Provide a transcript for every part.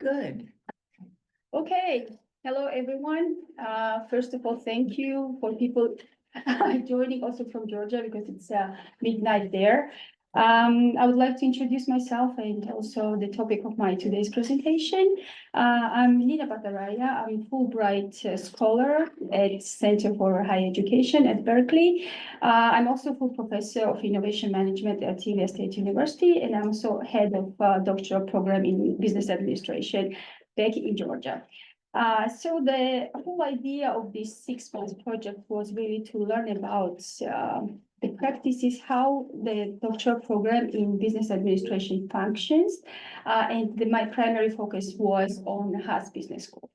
good. Okay, hello everyone. First of all, thank you for people joining also from Georgia because it's midnight there. I would like to introduce myself and also the topic of my today's presentation. I'm Nina Bataraya. I'm a Fulbright scholar at Center for Higher Education at Berkeley. I'm also full professor of innovation management at Tilley State University, and I'm also head of doctoral program in business administration back in Georgia. So the whole idea of this 6 month project was really to learn about the practices, how the doctoral program in business administration functions. My primary focus was on Haas Business School.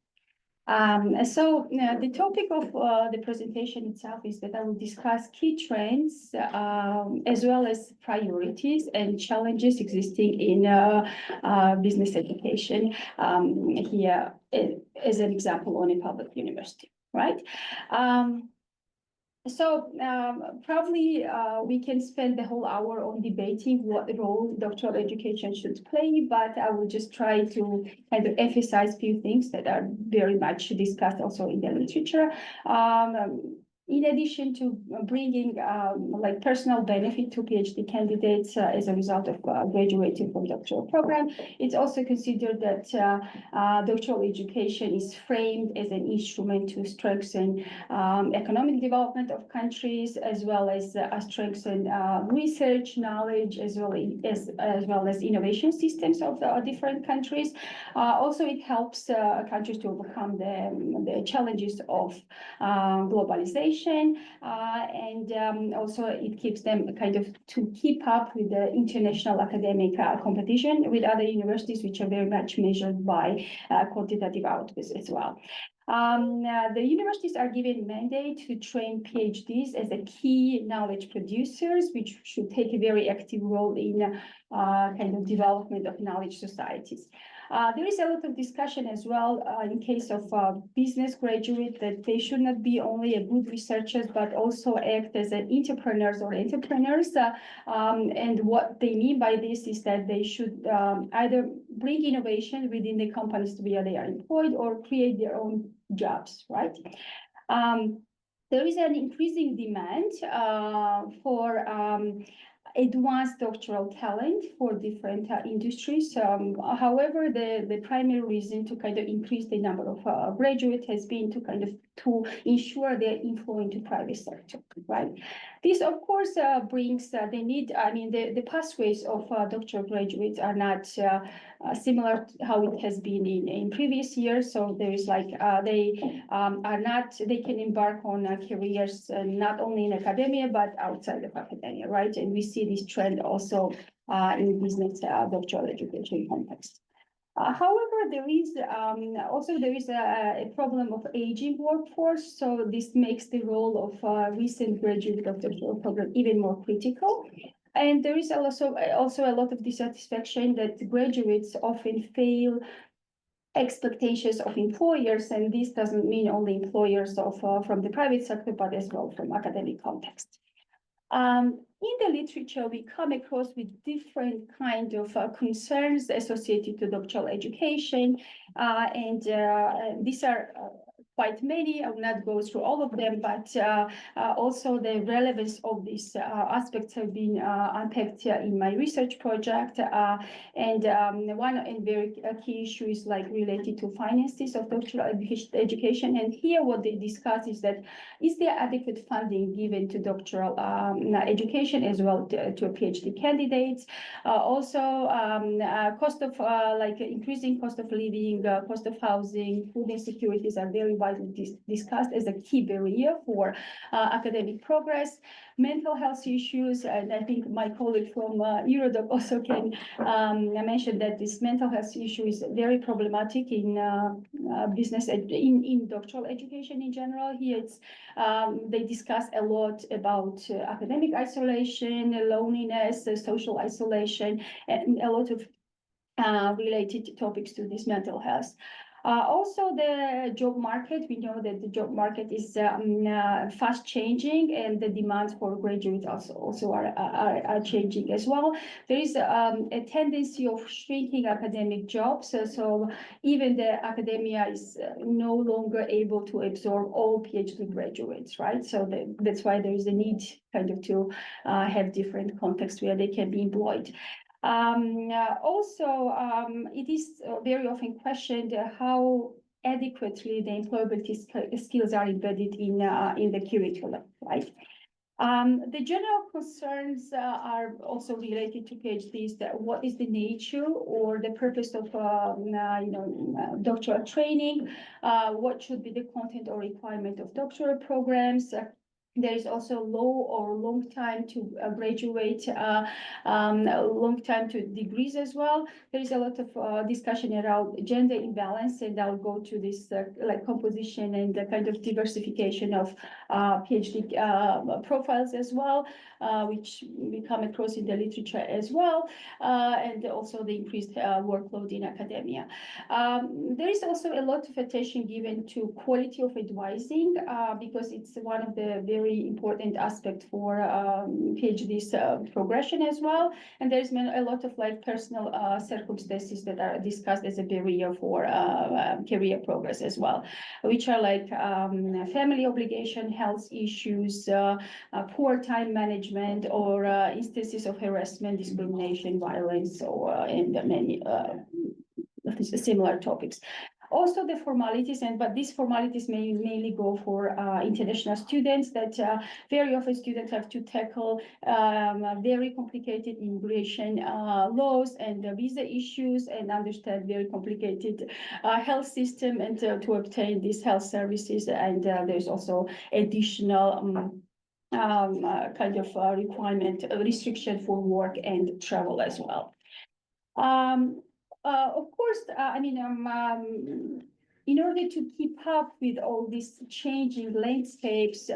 The topic of the presentation itself is that I will discuss key trends as well as priorities and challenges existing in business education here as an example on a public university, right? Probably we can spend the whole hour on debating what role doctoral education should play, but I will just try to kind of emphasize a few things that are very much discussed also in the literature. In addition to bringing like personal benefit to PhD candidates as a result of graduating from doctoral program, it's also considered that doctoral education is framed as an instrument to strengthen economic development of countries, as well as strengthen research knowledge, as well as innovation systems of the different countries. Also, it helps countries to overcome the challenges of globalization. Also it keeps them kind of to keep up with the international academic competition with other universities, which are very much measured by quantitative outputs as well. The universities are given mandate to train PhDs as a key knowledge producers, which should take a very active role in kind of development of knowledge societies. There is a lot of discussion as well in case of business graduate that they should not be only a good researchers, but also act as an entrepreneurs. And what they mean by this is that they should either bring innovation within the companies where they are employed or create their own jobs, right? There is an increasing demand for advanced doctoral talent for different industries. However, the primary reason to kind of increase the number of graduates has been to ensure their inflow into private sector, right? This, of course, brings the need. I mean, the pathways of doctoral graduates are not similar to how it has been in previous years. So there is like they can embark on careers not only in academia but outside of academia, right? And we see this trend also in business doctoral education context. However, there is a problem of aging workforce, so this makes the role of recent graduate of the doctoral program even more critical. And there is also a lot of dissatisfaction that graduates often fail expectations of employers, and this doesn't mean only employers from the private sector, but as well from academic context. In the literature, we come across with different kind of concerns associated to doctoral education, and these are quite many. I will not go through all of them, but also the relevance of these aspects have been unpacked in my research project. One very key issue is like related to finances of doctoral education. And here what they discuss is that is there adequate funding given to doctoral education as well to PhD candidates? Also, cost of increasing cost of living, cost of housing, food insecurities are very widely discussed as a key barrier for academic progress. Mental health issues, and I think my colleague from Eurodoc also can mention that this mental health issue is very problematic in business in doctoral education in general. Here, it's they discuss a lot about academic isolation, loneliness, social isolation, and a lot of related topics to this mental health. Also, the job market, we know that the job market is fast changing, and the demands for graduates also are changing as well. There is a tendency of shrinking academic jobs, so even the academia is no longer able to absorb all PhD graduates, right? So that's why there is a need kind of to have different contexts where they can be employed. Also, it is very often questioned how adequately the employability skills are embedded in the curriculum, right? The general concerns are also related to PhDs. That what is the nature or the purpose of doctoral training? What should be the content or requirement of doctoral programs? There is also low or long time to graduate, long time to degrees as well. There is a lot of discussion around gender imbalance, and I'll go to this like composition and the kind of diversification of PhD profiles as well, which we come across in the literature as well, and also the increased workload in academia. There is also a lot of attention given to quality of advising because it's one of the very important aspect for PhD's progression as well. And there's been a lot of like personal circumstances that are discussed as a barrier for career progress as well, which are like family obligation, health issues, poor time management, or instances of harassment, discrimination, violence, or and many similar topics. Also the formalities, but these formalities may mainly go for international students, that very often students have to tackle very complicated immigration laws and visa issues, and understand very complicated health system, and to obtain these health services. And there's also additional kind of requirement, restriction for work and travel as well. Of course, in order to keep up with all these changing landscapes,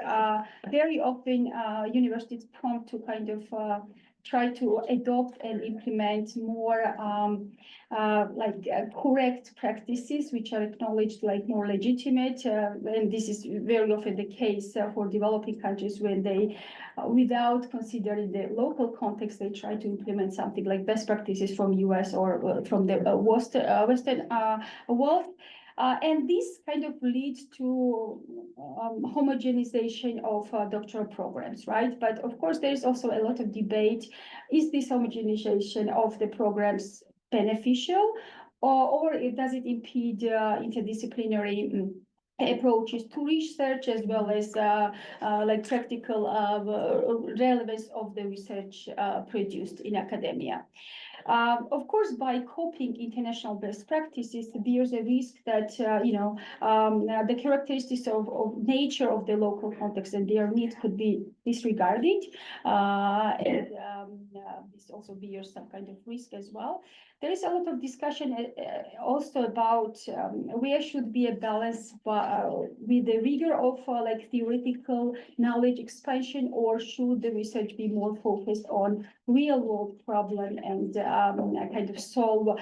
very often universities prompt to kind of try to adopt and implement more correct practices, which are acknowledged like more legitimate. And this is very often the case for developing countries when they, without considering the local context, they try to implement something like best practices from US or from the Western world. And this kind of leads to homogenization of doctoral programs, right? But of course, there is also a lot of debate. Is this homogenization of the programs beneficial, or does it impede interdisciplinary approaches to research, as well as like practical relevance of the research produced in academia? Of course, by copying international best practices, there's a risk that the characteristics of nature of the local context and their needs could be disregarded, and this also bears some kind of risk as well. There is a lot of discussion also about where should be a balance with the rigor of like theoretical knowledge expansion, or should the research be more focused on real world problem and kind of solve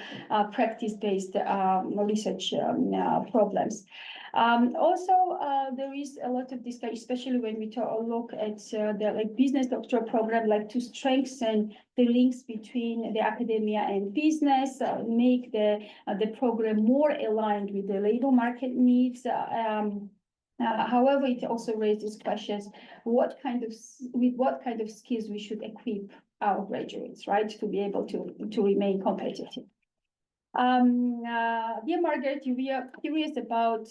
practice-based research problems. Also, there is a lot of discussion, especially when we look at the like business doctoral program, like to strengthen the links between the academia and business, make the program more aligned with the labor market needs. However, it also raises questions: with what kind of skills we should equip our graduates, right, to be able to remain competitive. Dear Margaret, we are curious about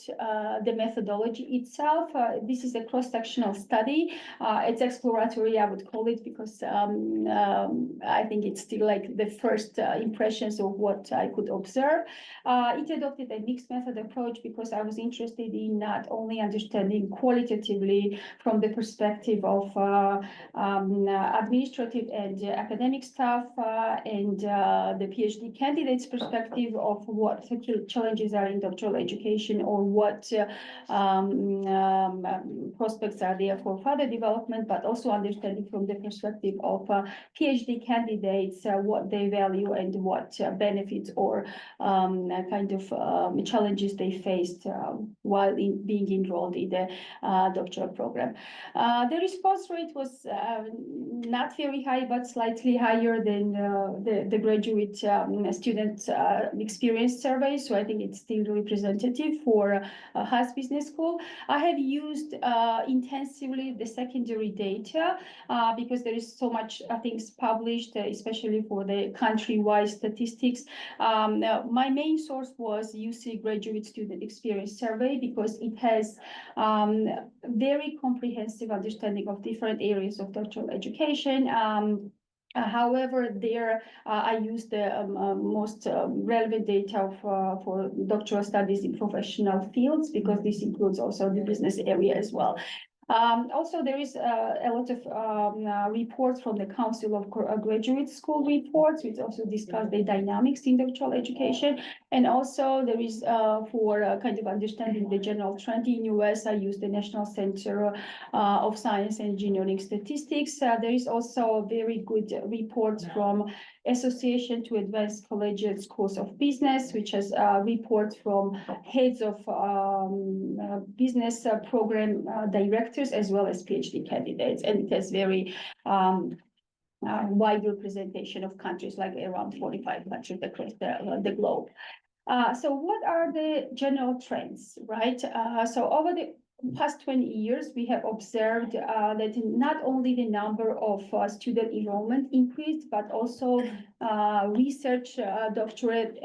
the methodology itself. This is a cross-sectional study. It's exploratory, I would call it, because I think it's still like the first impressions of what I could observe. It adopted a mixed method approach because I was interested in not only understanding qualitatively from the perspective of administrative and academic staff and the PhD candidates' perspective, perspective of what the challenges are in doctoral education or what prospects are there for further development, but also understanding from the perspective of PhD candidates what they value and what benefits or kind of challenges they faced while being enrolled in the doctoral program. The response rate was not very high, but slightly higher than the graduate student experience survey. So I think it's still representative for Haas Business School. I have used intensively the secondary data because there is so much things published, especially for the country-wide statistics. My main source was UC Graduate Student Experience Survey because it has very comprehensive understanding of different areas of doctoral education. However, there I used the most relevant data for doctoral studies in professional fields because this includes also the business area as well. Also, there is a lot of reports from the Council of Graduate School reports, which also discuss the dynamics in doctoral education. And also there is for kind of understanding the general trend in US, I use the National Center of Science and Engineering Statistics. There is also very good reports from Association to Advanced Collegiate Schools of Business, which has reports from heads of business program directors as well as PhD candidates, and it has very wide representation of countries, like around 45 countries across the globe. So what are the general trends, right? So over the past 20 years, we have observed that not only the number of student enrollment increased, but also research doctorate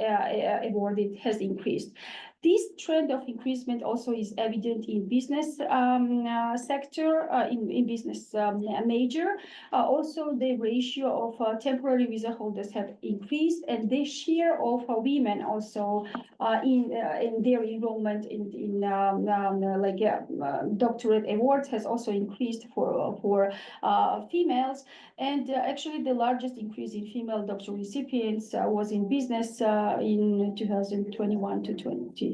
awarded has increased. This trend of increasement also is evident in business sector, in business major. Also, the ratio of temporary visa holders have increased, and the share of women also in their enrollment in doctorate awards has also increased for females. And actually, the largest increase in female doctoral recipients was in business in 2021 to 2023.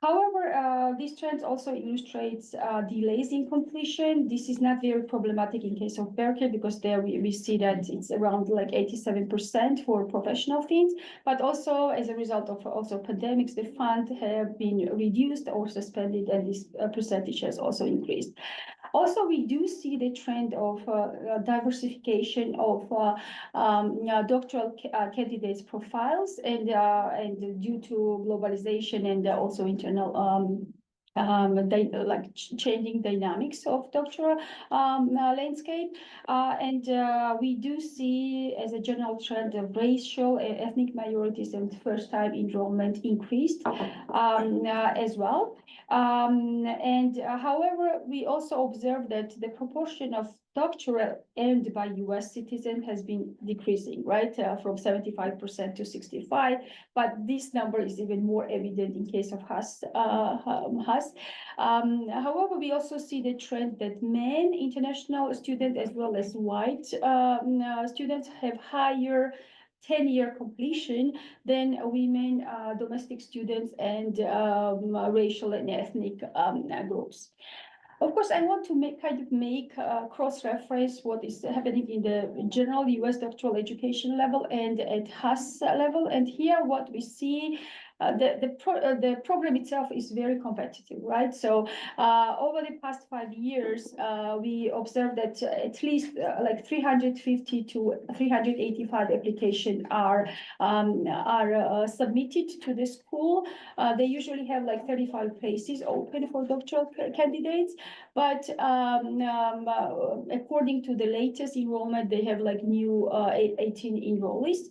However, this trend also illustrates delays in completion. This is not very problematic in case of Berkeley because there we see that it's around like 87% for professional fees, but also as a result of also pandemics, the funds have been reduced or suspended, and this percentage has also increased. Also, we do see the trend of diversification of doctoral candidates' profiles, and due to globalization and also internal changing dynamics of doctoral landscape, and we do see as a general trend the racial ethnic minorities and first-time enrollment increased as well. However, we also observe that the proportion of doctoral earned by US citizens has been decreasing, right, from 75% to 65%, but this number is even more evident in case of Haas. However, we also see the trend that men international students as well as white students have higher 10-year completion than women, domestic students, and racial and ethnic groups. Of course, I want to make cross-reference what is happening in the general US doctoral education level and at Haas level. And here what we see, the program itself is very competitive, right? So over the past 5 years, we observed that at least like 350 to 385 applications are submitted to the school. They usually have like 35 places open for doctoral candidates, but according to the latest enrollment, they have like new 18 enrollees.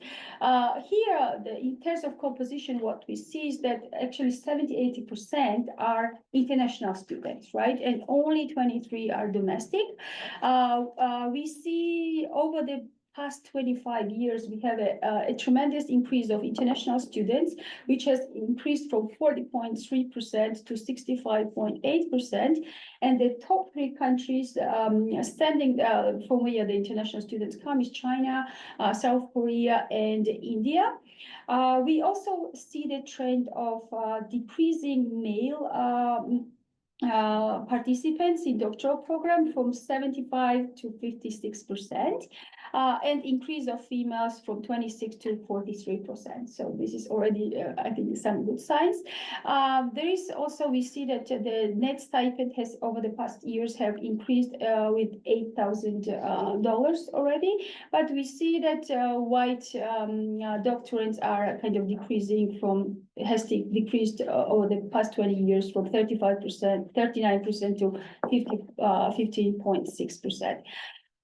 Here, in terms of composition, what we see is that actually 70–80% are international students, right? And only 23 are domestic. We see over the past 25 years, we have a tremendous increase of international students, which has increased from 40.3% to 65.8%. And the top three countries standing from where the international students come is China, South Korea, and India. We also see the trend of decreasing male participants in doctoral program from 75 to 56%, and increase of females from 26 to 43%. So this is already, I think, some good signs. There is also, we see that the net stipend has over the past years have increased with $8,000 already, but we see that white doctorants are kind of decreasing has decreased over the past 20 years from 39% to 15.6%.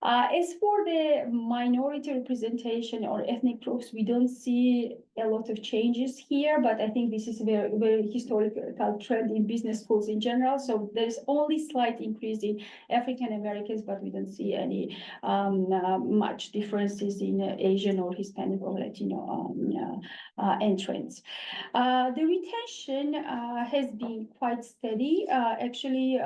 As for the minority representation or ethnic groups, we don't see a lot of changes here, but I think this is a very, very historical trend in business schools in general. So there's only slight increase in African Americans, but we don't see any much differences in Asian or Hispanic or Latino entrants. The retention has been quite steady. Actually,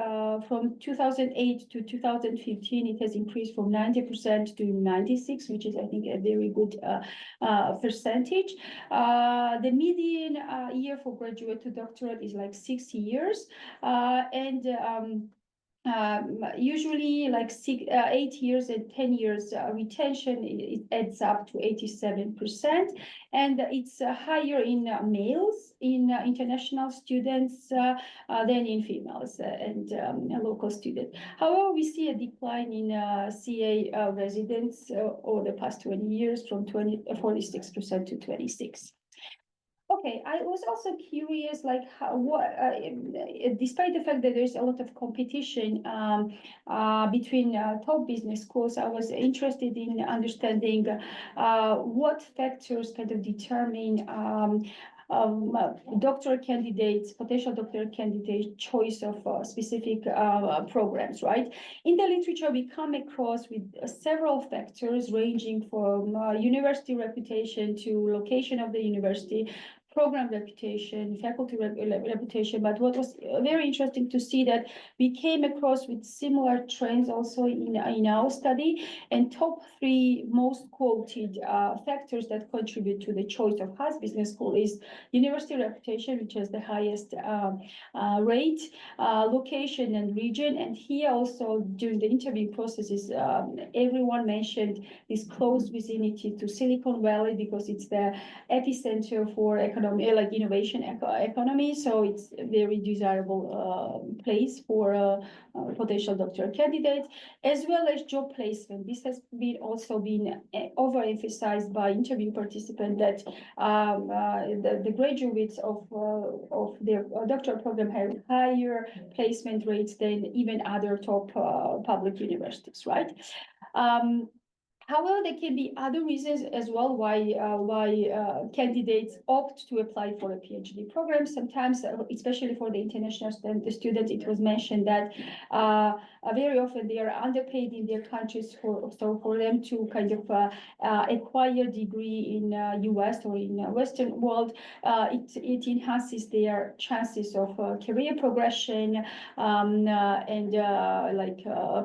from 2008 to 2015, it has increased from 90% to 96%, which is, I think, a very good percentage. The median year for graduate to doctorate is like 6 years, and usually like 8 years and 10 years retention, it adds up to 87%, and it's higher in males, in international students than in females and local students. However, we see a decline in CA residents over the past 20 years from 46% to 26%. Okay, I was also curious, like, despite the fact that there's a lot of competition between top business schools, I was interested in understanding what factors kind of determine doctoral candidates, potential doctoral candidate choice of specific programs, right? In the literature, we come across with several factors ranging from university reputation to location of the university, program reputation, faculty reputation. But what was very interesting to see that we came across with similar trends also in our study, and top 3 most quoted factors that contribute to the choice of Haas Business School is university reputation, which has the highest rate, location and region. And here also during the interview processes, everyone mentioned this close vicinity to Silicon Valley because it's the epicenter for like innovation economy. So it's a very desirable place for potential doctoral candidates, as well as job placement. This has also been overemphasized by interview participants that the graduates of their doctoral program have higher placement rates than even other top public universities, right? However, there can be other reasons as well why candidates opt to apply for a PhD program. Sometimes, especially for the international students, it was mentioned that very often they are underpaid in their countries. So for them to kind of acquire degree in US or in Western world, it enhances their chances of career progression and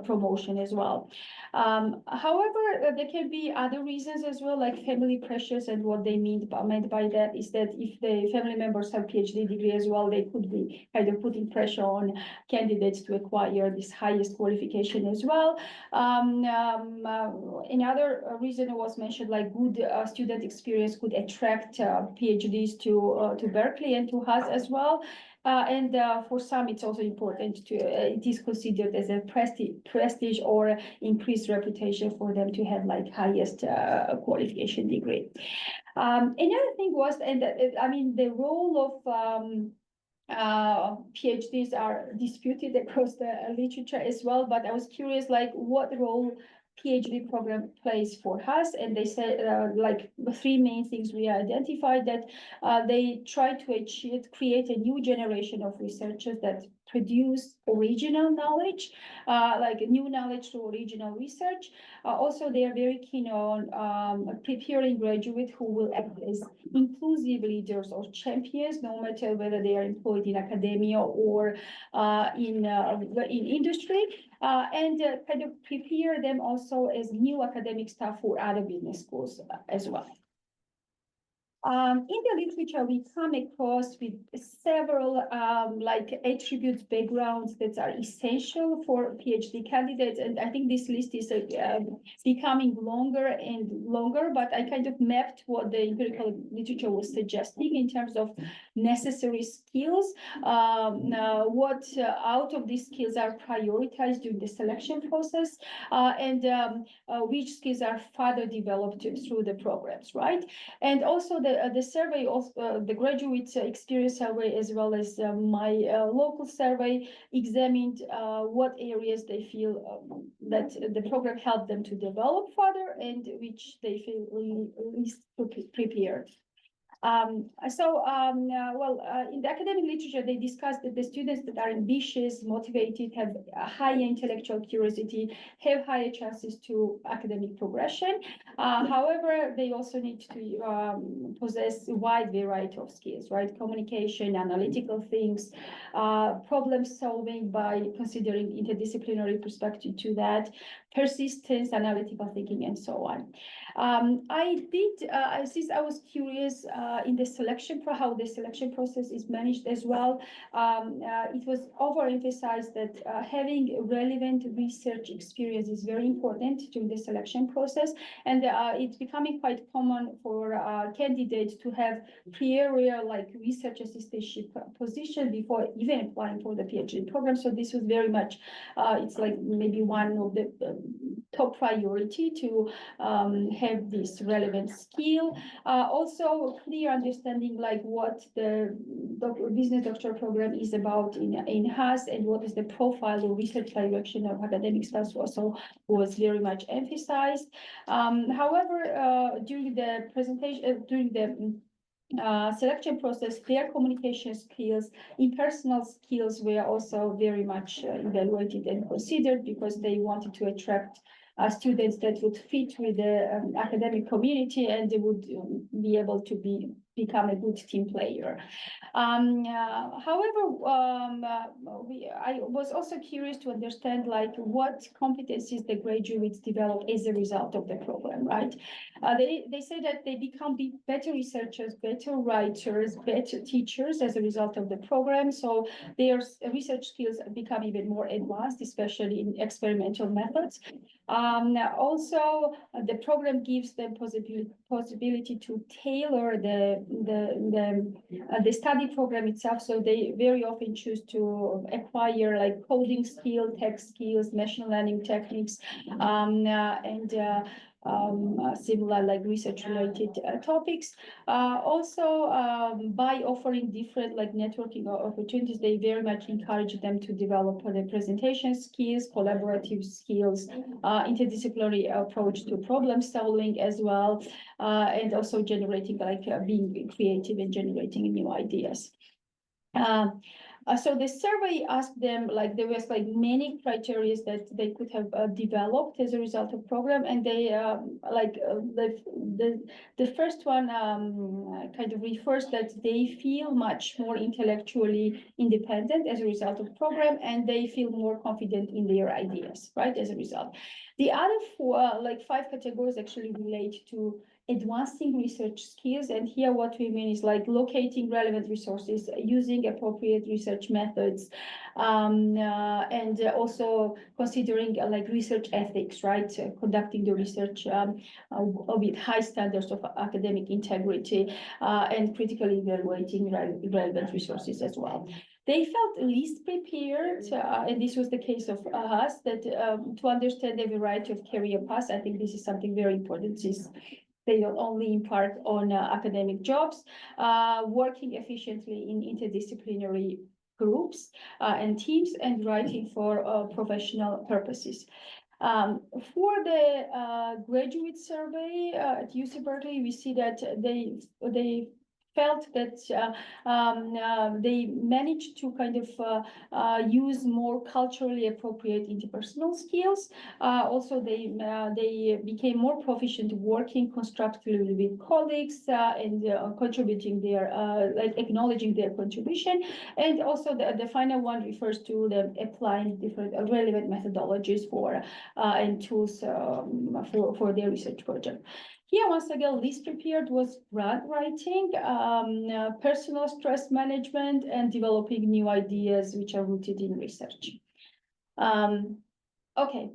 promotion as well. However, there can be other reasons as well, like family pressures, and what they meant by that is that if the family members have PhD degree as well, they could be kind of putting pressure on candidates to acquire this highest qualification as well. Another reason was mentioned, like good student experience could attract PhDs to Berkeley and to Haas as well. And for some, it's also important to, it is considered as a prestige or increased reputation for them to have like highest qualification degree. Another thing was, and I mean, the role of PhDs are disputed across the literature as well, but I was curious, like, what role PhD program plays for us, and they said like the 3 main things we identified, that they try to create a new generation of researchers that produce original knowledge, like new knowledge through original research. Also, they are very keen on preparing graduates who will act as inclusive leaders or champions, no matter whether they are employed in academia or in industry, and kind of prepare them also as new academic staff for other business schools as well. In the literature, we come across with several like attributes, backgrounds that are essential for PhD candidates, and I think this list is becoming longer and longer. But I kind of mapped what the empirical literature was suggesting in terms of necessary skills. What out of these skills are prioritized during the selection process, and which skills are further developed through the programs, right? And also the survey of the graduate experience survey, as well as my local survey, examined what areas they feel that the program helped them to develop further, and which they feel least prepared. In the academic literature, they discussed that the students that are ambitious, motivated, have a high intellectual curiosity, have higher chances to academic progression. However, they also need to possess a wide variety of skills, right? Communication, analytical things, problem solving by considering interdisciplinary perspective to that, persistence, analytical thinking, and so on. Since I was curious in the selection how the selection process is managed as well, it was overemphasized that having relevant research experience is very important during the selection process, and it's becoming quite common for candidates to have prior like research assistantship position before even applying for the PhD program. So this was very much, it's like maybe one of the top priority to have this relevant skill. Also clear understanding like what the business doctoral program is about in HAS, and what is the profile or research direction of academic staff also was very much emphasized. However, during the presentation, during the selection process, their communication skills, impersonal skills were also very much evaluated and considered, because they wanted to attract students that would fit with the academic community, and they would be able to become a good team player. However, I was also curious to understand like what competencies the graduates develop as a result of the program, right? They say that they become better researchers, better writers, better teachers as a result of the program. So their research skills become even more advanced, especially in experimental methods. Also, the program gives them possibility to tailor the study program itself. So they very often choose to acquire like coding skill, tech skills, machine learning techniques, similar like research related topics. Also, by offering different like networking opportunities, they very much encourage them to develop the presentation skills, collaborative skills, interdisciplinary approach to problem solving as well, and also generating like being creative and generating new ideas. So the survey asked them, like there was like many criteria that they could have developed as a result of program, and they the first one kind of refers that they feel much more intellectually independent as a result of program, and they feel more confident in their ideas, right? As a result, the other four, like 5 categories, actually relate to advancing research skills. And here what we mean is like locating relevant resources, using appropriate research methods, and also considering like research ethics, right? Conducting the research with high standards of academic integrity, and critically evaluating relevant resources as well. They felt least prepared, and this was the case of us, that to understand the variety of career paths. I think this is something very important, since they don't only impart on academic jobs, working efficiently in interdisciplinary groups and teams, and writing for professional purposes. For the graduate survey at UC Berkeley, we see that they felt that they managed to kind of use more culturally appropriate interpersonal skills. Also, they became more proficient working constructively with colleagues and contributing their like acknowledging their contribution. And also the final one refers to the applying different relevant methodologies for and tools for their research project. Here, once again, list prepared was grant writing, personal stress management, and developing new ideas which are rooted in research. Okay,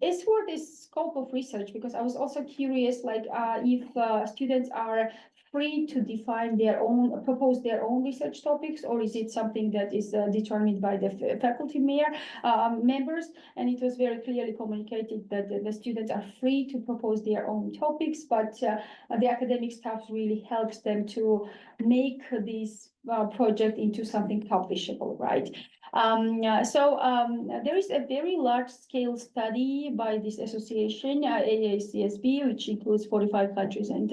as for this scope of research, because I was also curious, like if students are free to define their own, propose their own research topics, or is it something that is determined by the faculty members? And it was very clearly communicated that the students are free to propose their own topics, but the academic staff really helps them to make this project into something publishable, right? There is a very large-scale study by this association, AACSB, which includes 45 countries and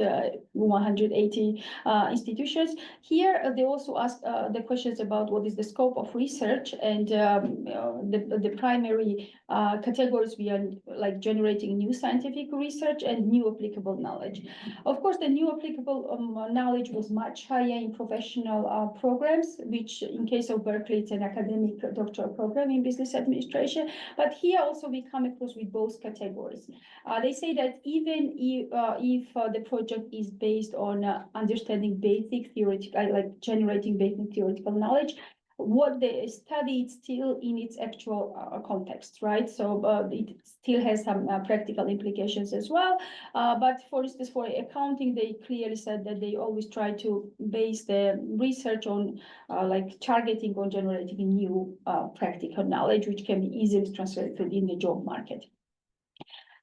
180 institutions. Here, they also ask the questions about what is the scope of research and the primary categories beyond like generating new scientific research and new applicable knowledge. Of course, the new applicable knowledge was much higher in professional programs, which in case of Berkeley, it's an academic doctoral program in business administration. But here also we come across with both categories. They say that even if the project is based on understanding basic theoretical, like generating basic theoretical knowledge, what they studied still in its actual context, right? So it still has some practical implications as well. But for instance, for accounting, they clearly said that they always try to base the research on like targeting on generating new practical knowledge, which can be easily translated in the job market.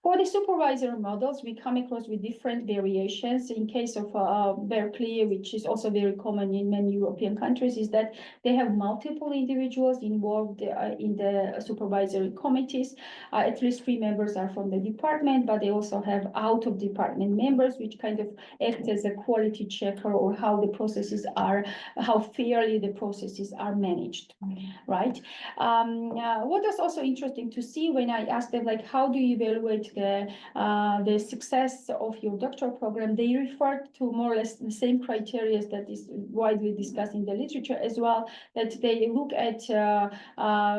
For the supervisor models, we come across with different variations. In case of Berkeley, which is also very common in many European countries, is that they have multiple individuals involved in the supervisory committees. At least 3 members are from the department, but they also have out-of-department members, which kind of act as a quality checker or how the processes are, how fairly the processes are managed, right? What was also interesting to see when I asked them, like, how do you evaluate the success of your doctoral program, they refer to more or less the same criteria that is widely discussed in the literature as well, that they look at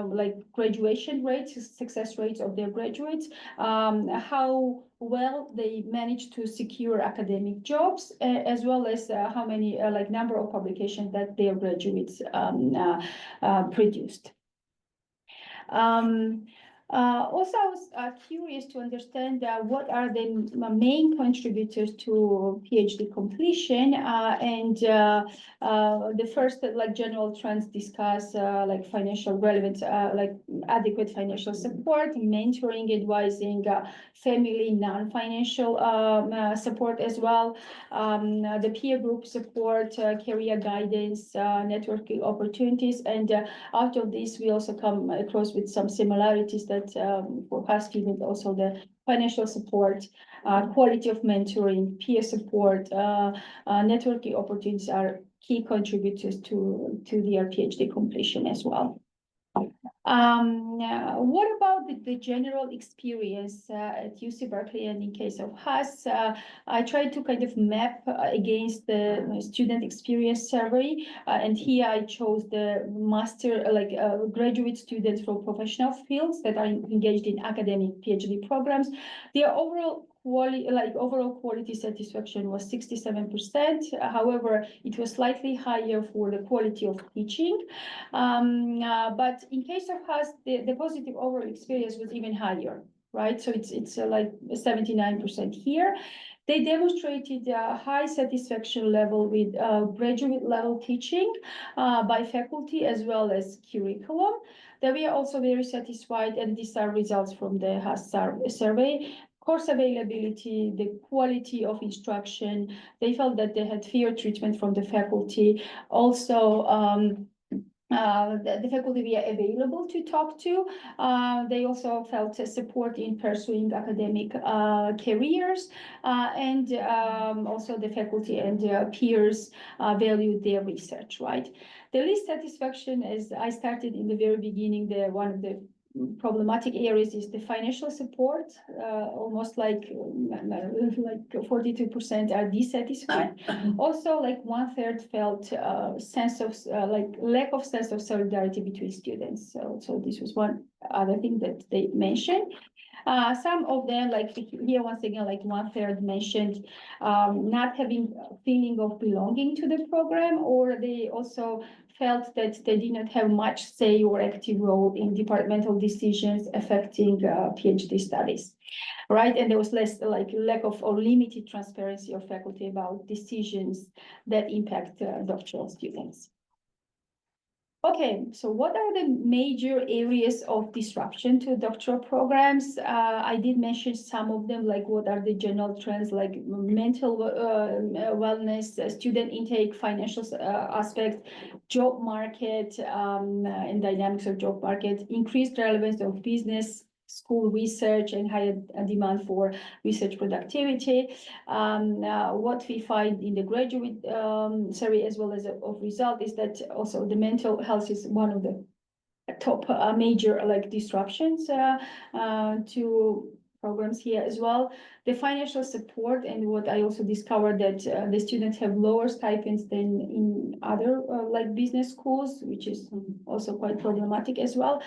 like graduation rates, success rates of their graduates, how well they manage to secure academic jobs, as well as how many like number of publications that their graduates produced. Also, I was curious to understand what are the main contributors to PhD completion, and the first like general trends discuss like financial relevance, like adequate financial support, mentoring, advising, family non-financial support as well, the peer group support, career guidance, networking opportunities, and out of this we also come across with some similarities that for past students, also the financial support, quality of mentoring, peer support, networking opportunities are key contributors to their PhD completion as well. What about the general experience at UC Berkeley and in case of Haas? I tried to kind of map against the student experience survey, and here I chose the master, graduate students from professional fields that are engaged in academic PhD programs. Their overall quality satisfaction was 67%. However, it was slightly higher for the quality of teaching. But in case of us, the positive overall experience was even higher, right? So it's like 79% here. They demonstrated a high satisfaction level with graduate level teaching by faculty as well as curriculum. They were also very satisfied, and these are results from the Haas survey. Course availability, the quality of instruction, they felt that they had fair treatment from the faculty. Also, the faculty were available to talk to. They also felt support in pursuing academic careers, and also the faculty and peers valued their research, right? The least satisfaction, as I started in the very beginning, one of the problematic areas is the financial support. Almost like 42% are dissatisfied. Also, like 1/3 felt sense of lack of sense of solidarity between students. So this was one other thing that they mentioned. Some of them, like here once again, like 1/3 mentioned not having a feeling of belonging to the program, or they also felt that they did not have much say or active role in departmental decisions affecting PhD studies, right? And there was less like lack of or limited transparency of faculty about decisions that impact doctoral students. Okay, so what are the major areas of disruption to doctoral programs? I did mention some of them, like what are the general trends, like mental wellness, student intake, financial aspect, job market, and dynamics of job market, increased relevance of business, school research, and higher demand for research productivity. What we find in the graduate survey as well as of result is that also the mental health is one of the top major like disruptions to programs here as well. The financial support, and what I also discovered that the students have lower stipends than in other like business schools, which is also quite problematic as well.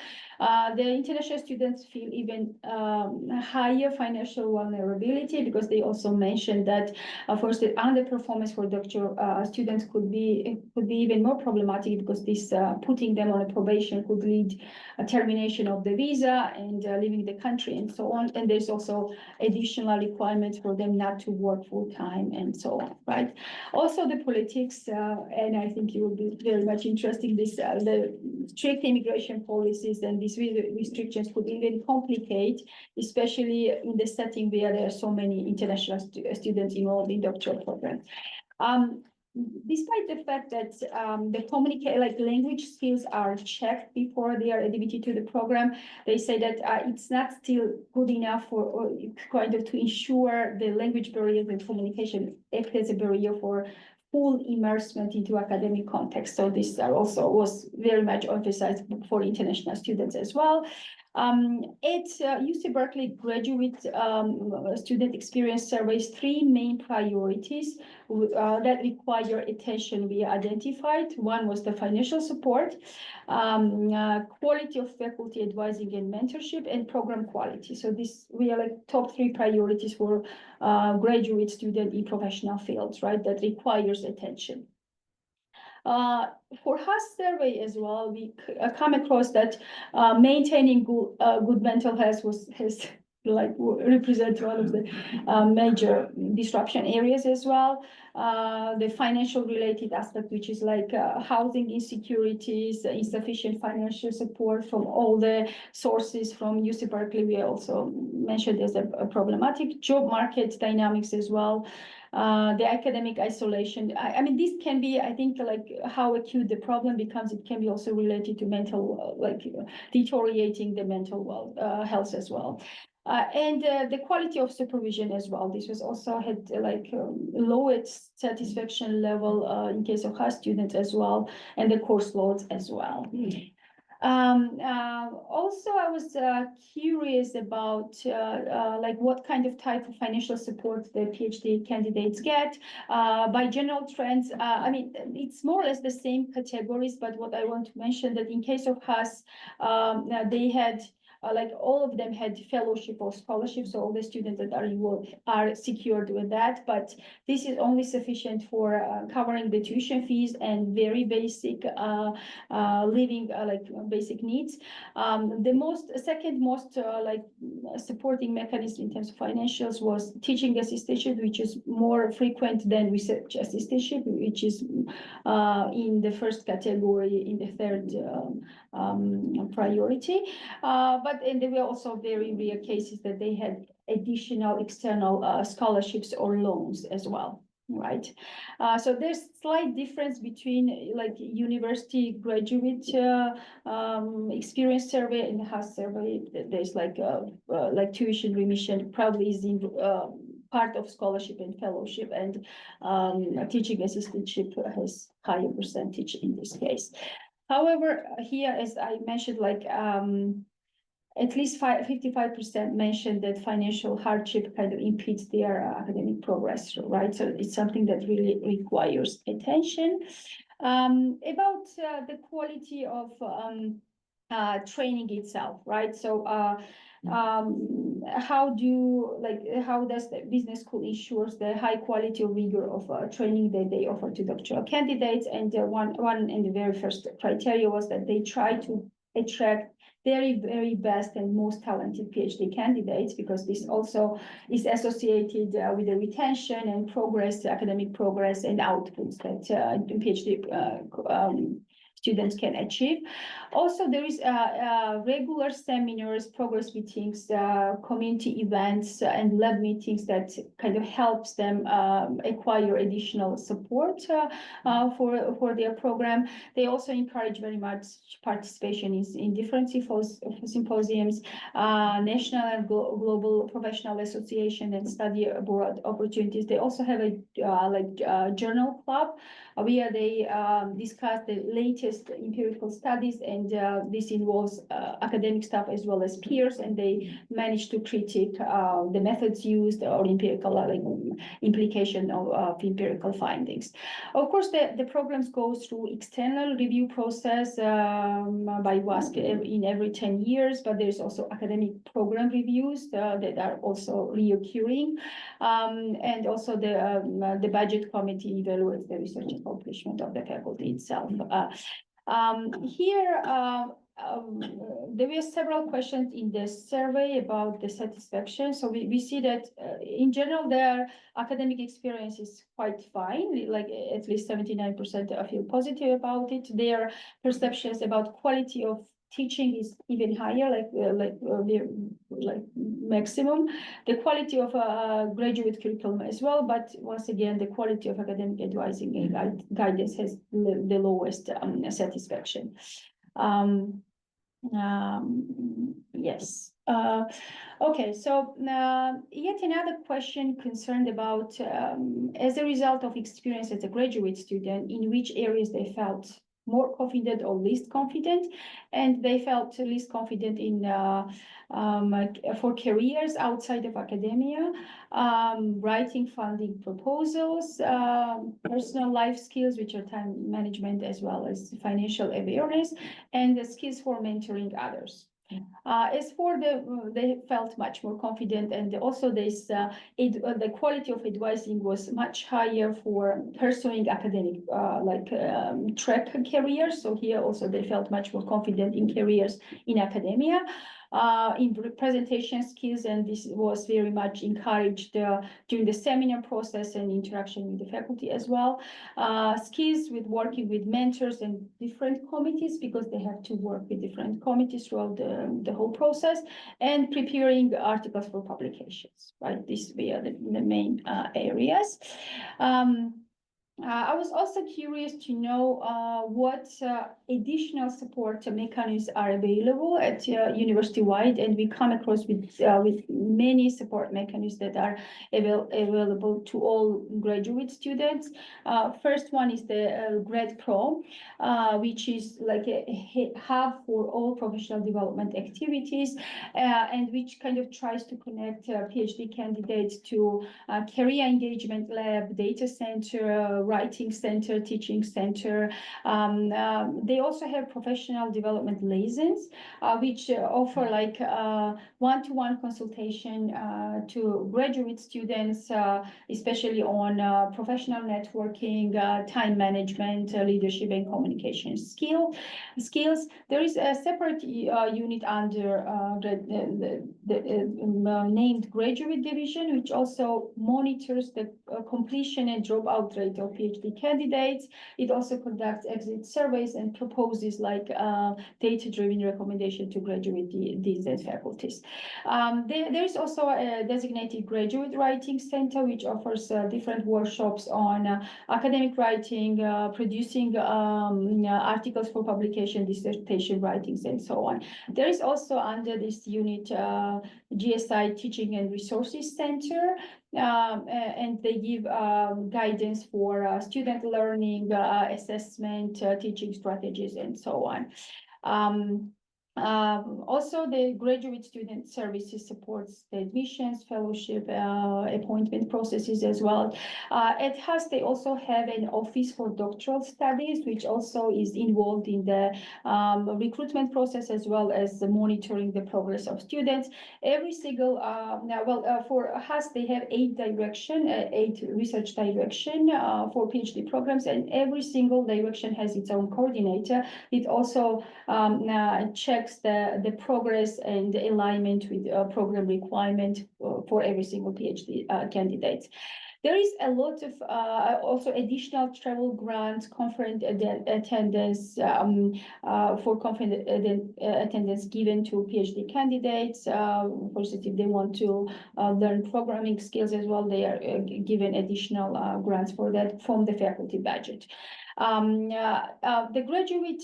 The international students feel even higher financial vulnerability, because they also mentioned that first the underperformance for doctoral students could be even more problematic, because this putting them on a probation could lead a termination of the visa and leaving the country and so on. And there's also additional requirements for them not to work full time and so on, right? Also the politics, and I think you will be very much interested in this, the strict immigration policies and these restrictions could even complicate, especially in the setting where there are so many international students involved in doctoral programs. Despite the fact that the language skills are checked before they are admitted to the program, they say that it's not still good enough or kind of to ensure the language barriers and communication act as a barrier for full immersement into academic context. So this also was very much emphasized for international students as well. At UC Berkeley graduate student experience surveys, 3 main priorities that require attention we identified. One was the financial support, quality of faculty advising and mentorship, and program quality. So this we are like top 3 priorities for graduate student in professional fields, right? That requires attention. For Haas survey as well, we come across that maintaining good mental health has represent one of the major disruption areas as well. The financial related aspect, which is like housing insecurities, insufficient financial support from all the sources from UC Berkeley, we also mentioned as a problematic. Job market dynamics as well. The academic isolation. I mean, this can be, I think, like how acute the problem becomes. It can be also related to mental, deteriorating the mental health as well. And the quality of supervision as well. This was also had lowest satisfaction level in case of Haas students as well, and the course loads as well. Also, I was curious about what kind of type of financial support the PhD candidates get. By general trends, I mean, it's more or less the same categories, but what I want to mention that in case of Haas, they had all of them had fellowship or scholarship, so all the students that are involved are secured with that, but this is only sufficient for covering the tuition fees and very basic living basic needs. The second most supporting mechanism in terms of financials was teaching assistantship, which is more frequent than research assistantship, which is in the first category, in the third priority. And there were also very rare cases that they had additional external scholarships or loans as well. right? So there's slight difference between like university graduate experience survey and house survey. There's like tuition remission probably is in part of scholarship and fellowship, and teaching assistantship has higher percentage in this case. However, here, as I mentioned, like at least 55% mentioned that financial hardship kind of impedes their academic progress, right? So it's something that really requires attention. About the quality of training itself, right? So how does the business school ensures the high quality or rigor of training that they offer to doctoral candidates? And one and the very first criteria was that they try to attract very best and most talented PhD candidates, because this also is associated with the retention and progress, academic progress and outputs that PhD students can achieve. Also, there is regular seminars, progress meetings, community events, and lab meetings that kind of helps them acquire additional support for their program. They also encourage very much participation in different symposiums, national and global professional association and study abroad opportunities. They also have a journal club where they discuss the latest empirical studies, and this involves academic staff as well as peers, and they manage to critique the methods used or empirical implication of empirical findings. Of course, the programs go through external review process by WASC in every 10 years, but there's also academic program reviews that are also reoccurring, and also the budget committee evaluates the research accomplishment of the faculty itself. Here, there were several questions in the survey about the satisfaction. So we see that in general, their academic experience is quite fine, like at least 79% feel positive about it. Their perceptions about quality of teaching is even higher, like maximum. The quality of graduate curriculum as well, but once again, the quality of academic advising and guidance has the lowest satisfaction. Yes. Okay, so yet another question concerned about as a result of experience as a graduate student, in which areas they felt more confident or least confident, and they felt least confident in for careers outside of academia, writing funding proposals, personal life skills, which are time management as well as financial awareness, and the skills for mentoring others. As for they felt much more confident, and also this the quality of advising was much higher for pursuing academic track careers. So here also they felt much more confident in careers in academia, in presentation skills, and this was very much encouraged during the seminar process and interaction with the faculty as well. Skills with working with mentors and different committees, because they have to work with different committees throughout the whole process, and preparing articles for publications, right? These were the main areas. I was also curious to know what additional support mechanisms are available at university-wide, and we come across with many support mechanisms that are available to all graduate students. First one is the Grad Pro, which is like a hub for all professional development activities, and which kind of tries to connect PhD candidates to career engagement lab, data center, writing center, teaching center. They also have professional development liaisons, which offer like one-to-one consultation to graduate students, especially on professional networking, time management, leadership and communication skills. There is a separate unit under named graduate division, which also monitors the completion and dropout rate of PhD candidates. It also conducts exit surveys and proposes like data-driven recommendation to graduate deans and faculties. There is also a designated graduate writing center, which offers different workshops on academic writing, producing articles for publication, dissertation writings, and so on. There is also under this unit GSI Teaching and Resources Center, and they give guidance for student learning, assessment, teaching strategies, and so on. Also, the graduate student services supports the admissions, fellowship, appointment processes as well. At HAS, they also have an office for doctoral studies, which also is involved in the recruitment process as well as monitoring the progress of students. Every single, for HAS, they have 8 research direction for PhD programs, and every single direction has its own coordinator. It also checks the progress and the alignment with program requirement for every single PhD candidate. There is a lot of also additional travel grants, conference attendance for conference attendance given to PhD candidates. For instance, if they want to learn programming skills as well, they are given additional grants for that from the faculty budget. The graduate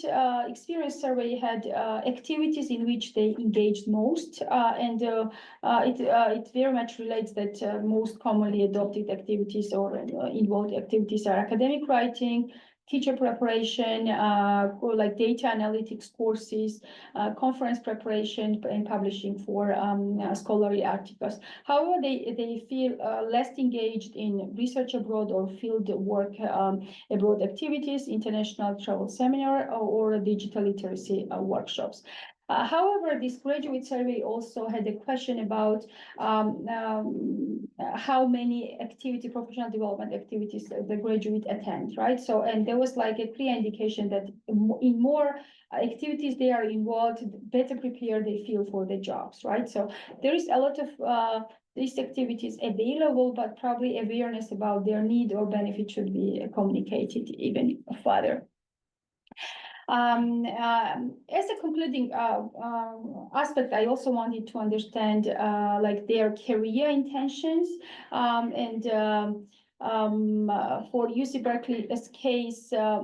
experience survey had activities in which they engaged most, and it very much relates that most commonly adopted activities or involved activities are academic writing, teacher preparation, like data analytics courses, conference preparation, and publishing for scholarly articles. However, they feel less engaged in research abroad or field work abroad activities, international travel seminar, or digital literacy workshops. However, this graduate survey also had a question about how many professional development activities the graduate attend, right? So, and there was like a clear indication that in more activities they are involved, better prepared they feel for the jobs, right? So there is a lot of these activities available, but probably awareness about their need or benefit should be communicated even further. As a concluding aspect, I also wanted to understand like their career intentions, and for UC Berkeley's case, a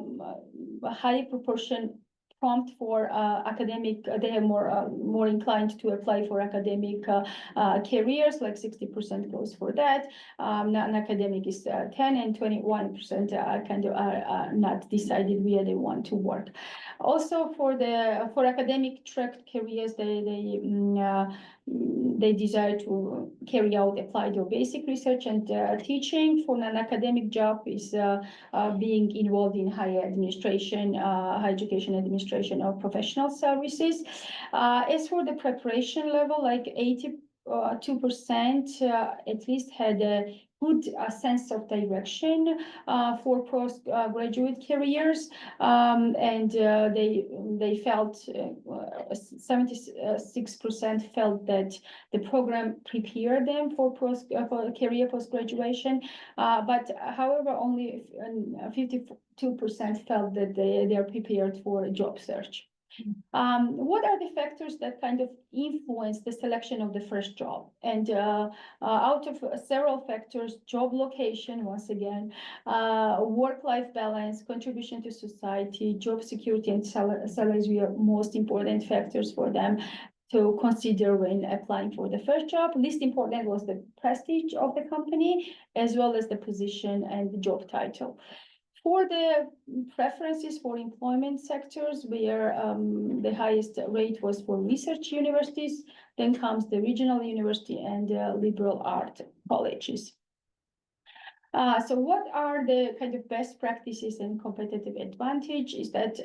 high proportion prompt for academic, they have more inclined to apply for academic careers, like 60% goes for that. Non-academic is 10, and 21% kind of are not decided where they want to work. Also, for academic track careers, they desire to carry out applied or basic research and teaching. For non-academic job is being involved in higher education administration or professional services. As for the preparation level, like 82% at least had a good sense of direction for postgraduate careers, and they felt 76% felt that the program prepared them for career post-graduation, but however only 52% felt that they are prepared for a job search. What are the factors that kind of influence the selection of the first job? And out of several factors, job location, once again, work-life balance, contribution to society, job security, and salaries were most important factors for them to consider when applying for the first job. Least important was the prestige of the company, as well as the position and the job title. For the preferences for employment sectors, where the highest rate was for research universities, then comes the regional university and liberal art colleges. So what are the kind of best practices and competitive advantage is that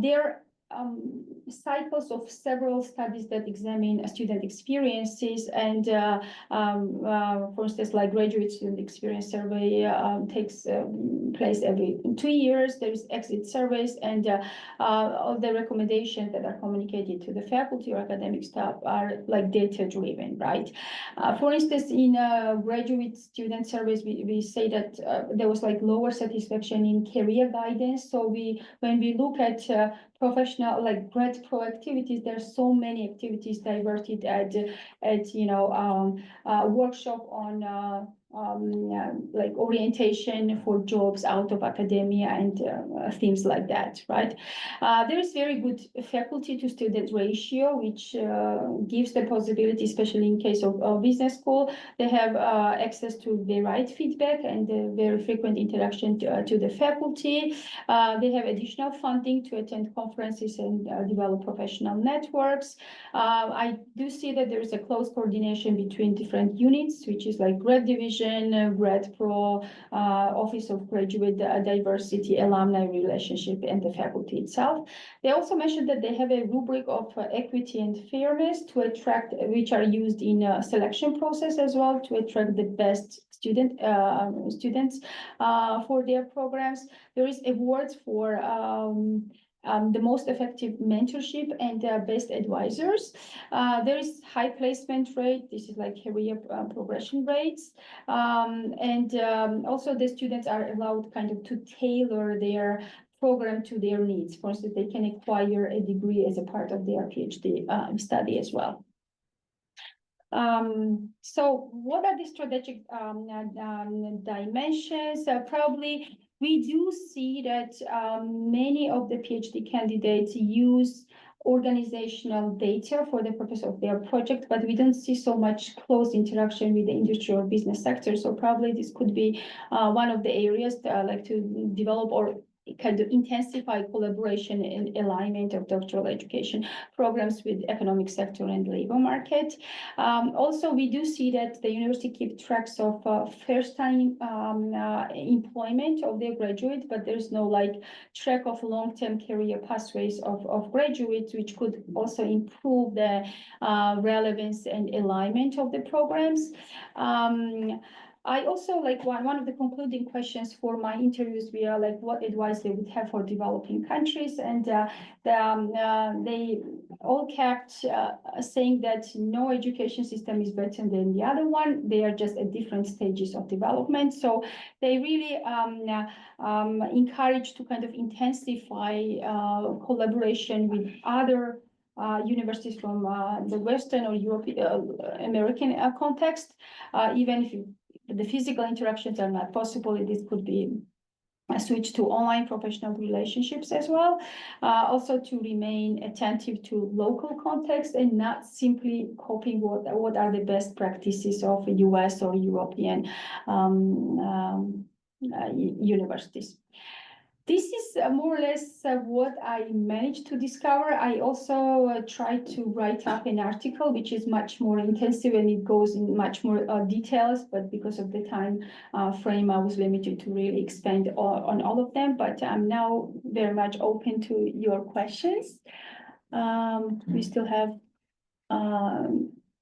there cycles of several studies that examine student experiences, and for instance, like graduate student experience survey takes place every 2 years. There is exit surveys, and all the recommendations that are communicated to the faculty or academic staff are like data driven, right? For instance, in graduate student surveys, we say that there was like lower satisfaction in career guidance. So when we look at professional, like grad pro activities, there's so many activities diverted at workshop on like orientation for jobs out of academia and things like that, right? There is very good faculty to student ratio, which gives the possibility, especially in case of business school, they have access to the right feedback and very frequent interaction to the faculty. They have additional funding to attend conferences and develop professional networks. I do see that there is a close coordination between different units, which is like grad division, grad pro, office of graduate diversity, alumni relationship, and the faculty itself. They also mentioned that they have a rubric of equity and fairness to attract, which are used in selection process as well, to attract the best students for their programs. There is awards for the most effective mentorship and best advisors. There is high placement rate. This is like career progression rates. Also the students are allowed kind of to tailor their program to their needs. For instance, they can acquire a degree as a part of their PhD study as well. So what are the strategic dimensions? Probably we do see that many of the PhD candidates use organizational data for the purpose of their project, but we don't see so much close interaction with the industry or business sector. So probably this could be one of the areas like to develop or kind of intensify collaboration and alignment of doctoral education programs with economic sector and labor market. Also, we do see that the university keep tracks of first-time employment of their graduate, but there's no like track of long-term career pathways of graduates, which could also improve the relevance and alignment of the programs. I also like one of the concluding questions for my interviews were like what advice they would have for developing countries, and they all kept saying that no education system is better than the other one. They are just at different stages of development. So they really encourage to kind of intensify collaboration with other universities from the Western or European American context, even if the physical interactions are not possible. This could be a switch to online professional relationships as well. Also to remain attentive to local context and not simply copying what are the best practices of US or European universities. This is more or less what I managed to discover. I also tried to write up an article, which is much more intensive and it goes in much more details, but because of the time frame, I was limited to really expand on all of them. But I'm now very much open to your questions. We still have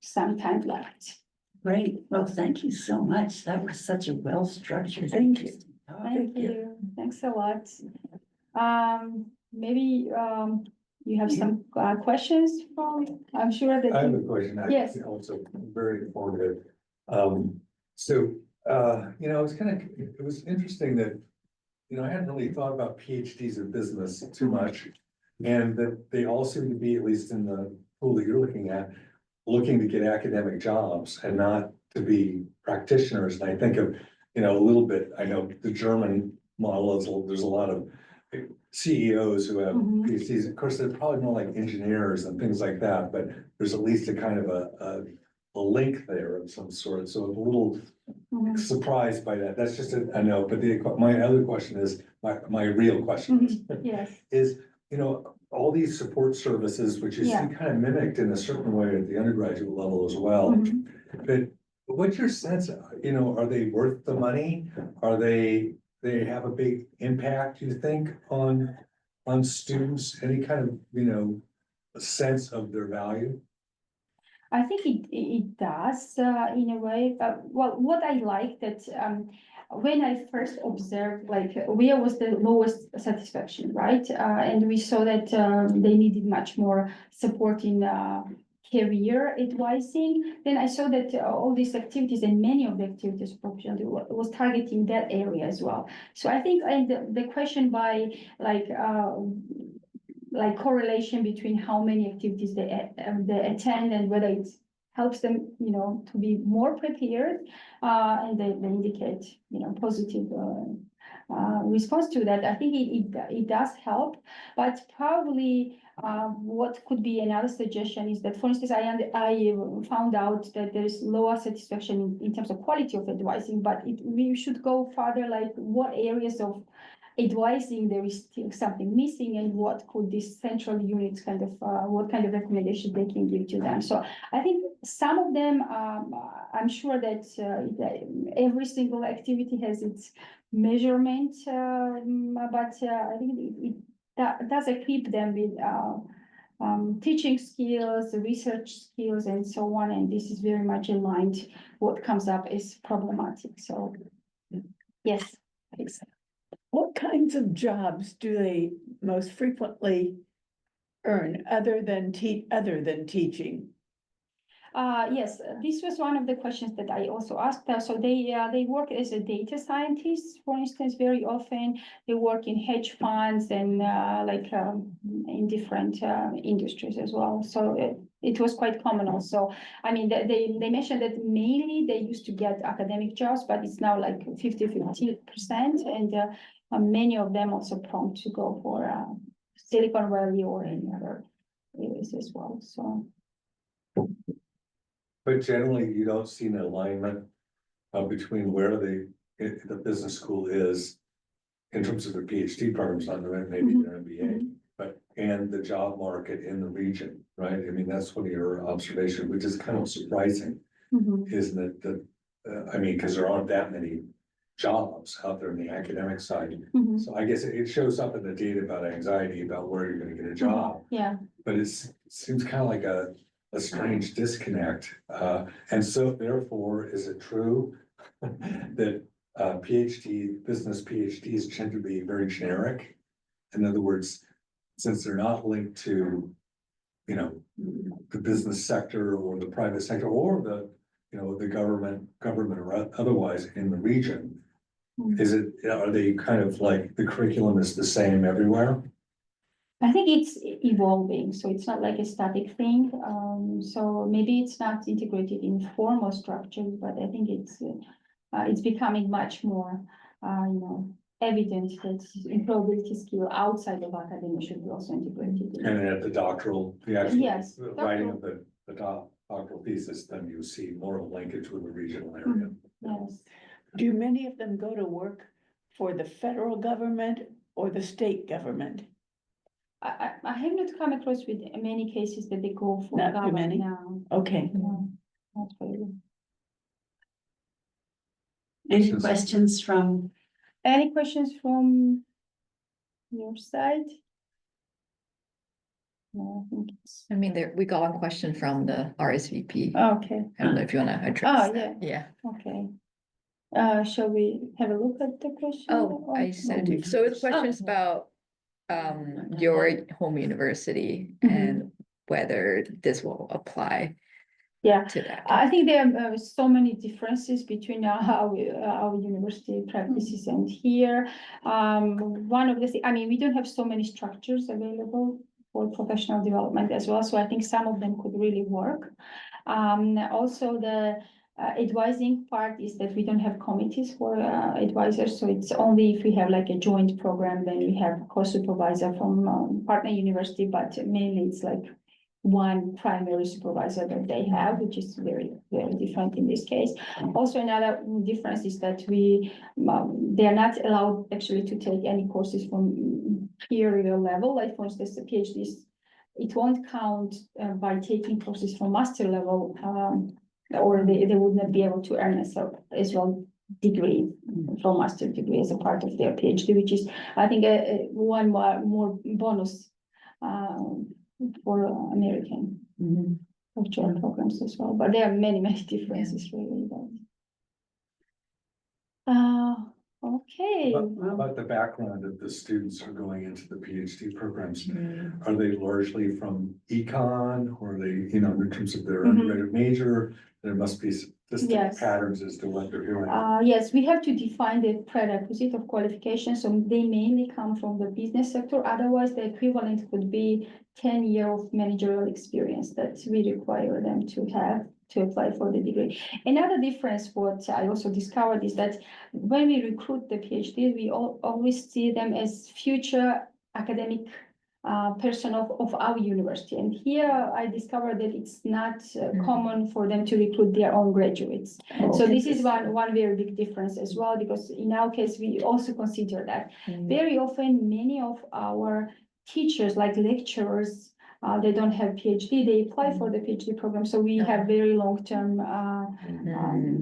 some time left. Great. Well, thank you so much. That was such a well-structured. Thank you. Thank you. Thanks a lot. Maybe you have some questions from, I'm sure that. I have a question. Yes. Also very informative. It was interesting that, I hadn't really thought about PhDs in business too much. And that they all seem to be, at least in the pool that you're looking at, looking to get academic jobs and not to be practitioners. And I think of, a little bit, I know the German model is, there's a lot of CEOs who have PhDs. Of course, they're probably more like engineers and things like that, but there's at least a kind of a link there of some sort. So I'm a little surprised by that. That's just I know, but my other question is, my real question is, yes. is, all these support services, which you see kind of mimicked in a certain way at the undergraduate level as well. But what's your sense, are they worth the money? Are they have a big impact, you think, on on students, any kind of, a sense of their value? I think it does, in a way, well, what I like that, when I first observed, like, where was the lowest satisfaction, right? And we saw that, they needed much more support in, career advising, then I saw that all these activities and many of the activities professionally was targeting that area as well. So I think, and the question by like correlation between how many activities they attend and whether it helps them, to be more prepared, and they indicate, positive response to that. I think it does help, but probably what could be another suggestion is that, for instance, I found out that there is lower satisfaction in terms of quality of advising, but we should go further, like what areas of advising there is still something missing, and what could these central units kind of, what kind of recommendation they can give to them. So I think some of them, I'm sure that every single activity has its measurement, but I think it does equip them with teaching skills, research skills, and so on. And this is very much aligned. What comes up is problematic. So yes. What kinds of jobs do they most frequently earn other than teaching? Yes, this was one of the questions that I also asked. So they work as a data scientist, for instance, very often. They work in hedge funds and in different industries as well. So it was quite common also. I mean, they mentioned that mainly they used to get academic jobs, but it's now like 50-50%. And many of them also prompt to go for Silicon Valley or any other areas as well. So. But generally, you don't see an alignment between where the business school is in terms of their PhD programs on their, maybe their MBA, and the job market in the region, right? I mean, that's one of your observations, which is kind of surprising, isn't it? That, I mean, because there aren't that many jobs out there in the academic side. So I guess it shows up in the data about anxiety, about where you're going to get a job. Yeah. But it seems kind of like a strange disconnect. And so therefore, is it true that business PhDs tend to be very generic? In other words, since they're not linked to, the business sector or the private sector or the government or otherwise in the region, are they kind of like the curriculum is the same everywhere? I think it's evolving, so it's not like a static thing. So maybe it's not integrated in formal structures, but I think it's becoming much more, evident that employability skill outside of academia should be also integrated. And at the doctoral, the actual Yes, writing of the doctoral thesis, then you see more of a linkage with the regional area. Yes. Do many of them go to work for the federal government or the state government? I have not come across with many cases that they go for Not too government many? now. Okay. No, not really. Any questions from? Any questions from your side? No, I think it's. I mean, we got one question from the RSVP. Okay. I don't know if you wanna address Oh, that. yeah. Yeah. Okay. Shall we have a look at the question? Oh, I sent it to you. So the question is Oh. about your home university and whether this will apply Yeah. to that. I think there are so many differences between our university practices and here. One of the, I mean, we don't have so many structures available for professional development as well. So I think some of them could really work. Also the advising part is that we don't have committees for advisors. So it's only if we have like a joint program, then we have a course supervisor from partner university, but mainly it's like one primary supervisor that they have, which is very, very different in this case. Also, another difference is that they are not allowed actually to take any courses from peer level, like for instance, the PhDs, it won't count by taking courses from master level, or they would not be able to earn as well degree, full master degree as a part of their PhD, which is, I think, one more bonus for American Mhm. doctoral programs as well, but there are many differences really. Okay. How about the background of the students who are going into the PhD programs? Mm. Are they largely from econ, or are they, you know, in terms of their Mhm. undergraduate major? There must be distinct Yes. patterns as to what they're doing. Yes, we have to define the prerequisite of qualification, so they mainly come from the business sector, otherwise the equivalent could be 10 years of managerial experience that we require them to have to apply for the degree. Another difference, what I also discovered, is that when we recruit the PhD, we always see them as future academic person of our university. And here I discovered that it's not common for them to recruit their own graduates. So this is one very big difference as well, because in our case, we also consider that. Very often, many of our teachers, like lecturers, they don't have PhD, they apply for the PhD program. So we have very long-term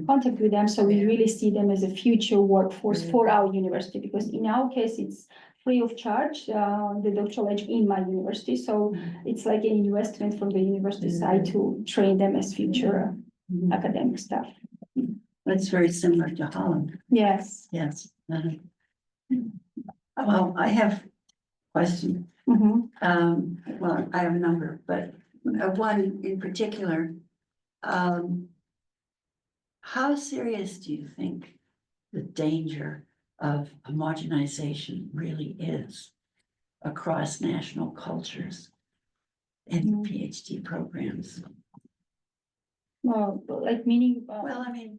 contact with them. So we really see them as a future workforce for our university, because in our case, it's free of charge, the doctoral in my university. So it's like an investment from the university side to train them as future academic staff. That's very similar to Holland, Yes. yes. Well, I have a question. Mhm. Well, I have a number, but one in particular. How serious do you think the danger of homogenization really is across national cultures in the PhD programs? Well, like meaning. Well, I mean,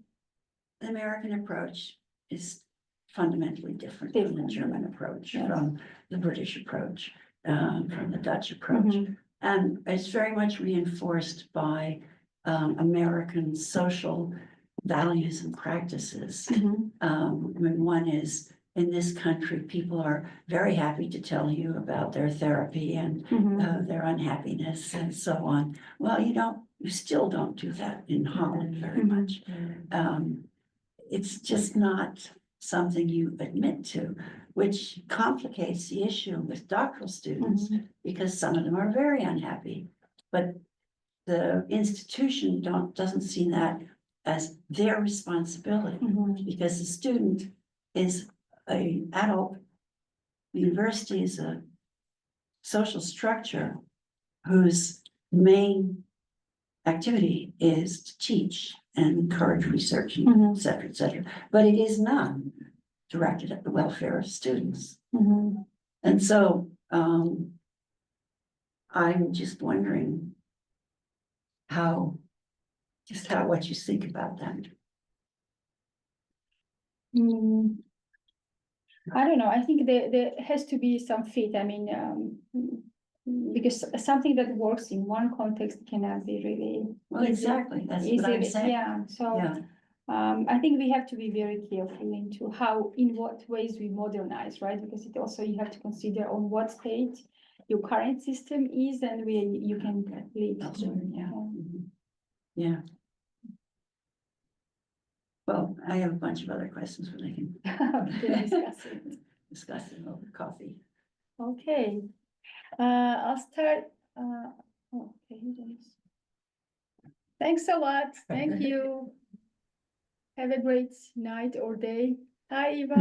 the American approach is fundamentally different from the Different, German approach, yes. from the British approach, from the Dutch approach. Mhm. And it's very much reinforced by American social values and practices. Mhm. When one is in this country, people are very happy to tell you about their therapy and Mhm. their unhappiness and so on. Well, you still don't do that in Holland very Mhm. much. It's just not something you admit to, which complicates the issue with doctoral students, because some of them are very unhappy. But the institution doesn't see that as their responsibility, Mhm. because the student is an adult. The university is a social structure whose main activity is to teach and encourage research, Mhm. et cetera, et cetera. But it is not directed at the welfare of students. Mhm. And so I'm just wondering what you think about that. I don't know. I think there has to be some fit. I mean, because something that works in one context cannot be really. Well, exactly, that's what I'm saying. Yeah, so Yeah, I think we have to be very careful into in what ways we modernize, right? Because it also, you have to consider on what state your current system is and where you can lead that's to. right, yeah. Mhm. Yeah. Well, I have a bunch of other questions, but I can We can discuss it. discuss them over coffee. Okay, I'll start. Okay, thanks a lot. Thank you. Have a great night or day. Hi, Eva.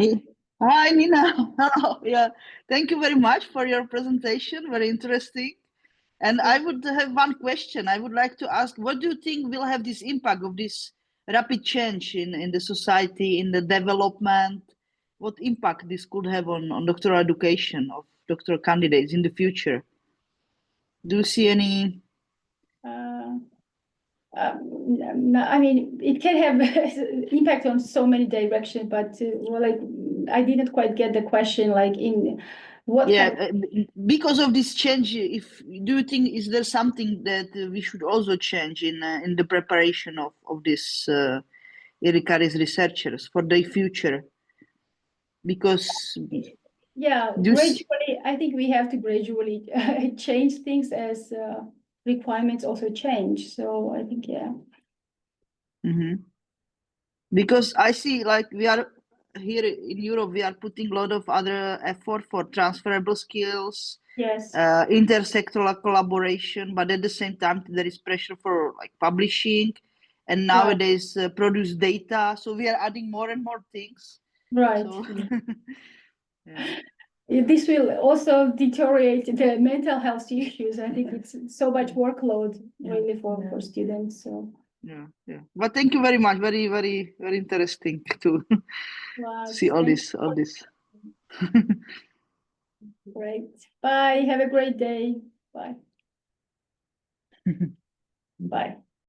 Hi, Nina. Hello. Yeah, thank you very much for your presentation. Very interesting. And I would have one question. I would like to ask, what do you think will have this impact of this rapid change in the society, in the development? What impact this could have on doctoral education of doctoral candidates in the future? Do you see any? I mean, it can have impact on so many directions, but well, like, I didn't quite get the question, like in what Yeah, kind of. because of this change, do you think is there something that we should also change in the preparation of this Erikaris researchers for their future? Because Yeah, gradually, I think we have to gradually change things as requirements also change. So I think, yeah. Because I see like we are here in Europe, we are putting a lot of other effort for transferable skills, Yes, intersectoral collaboration, but at the same time, there is pressure for like publishing and Right. nowadays produce data. So we are adding more and more things. right. So, yeah. This will also deteriorate the mental health issues. I think it's so much workload really for students, so. Yeah, yeah. But thank you very much. Very, very, very interesting to Wow, see all thank this, all this. Great. Bye. Have a great day. Bye. Bye.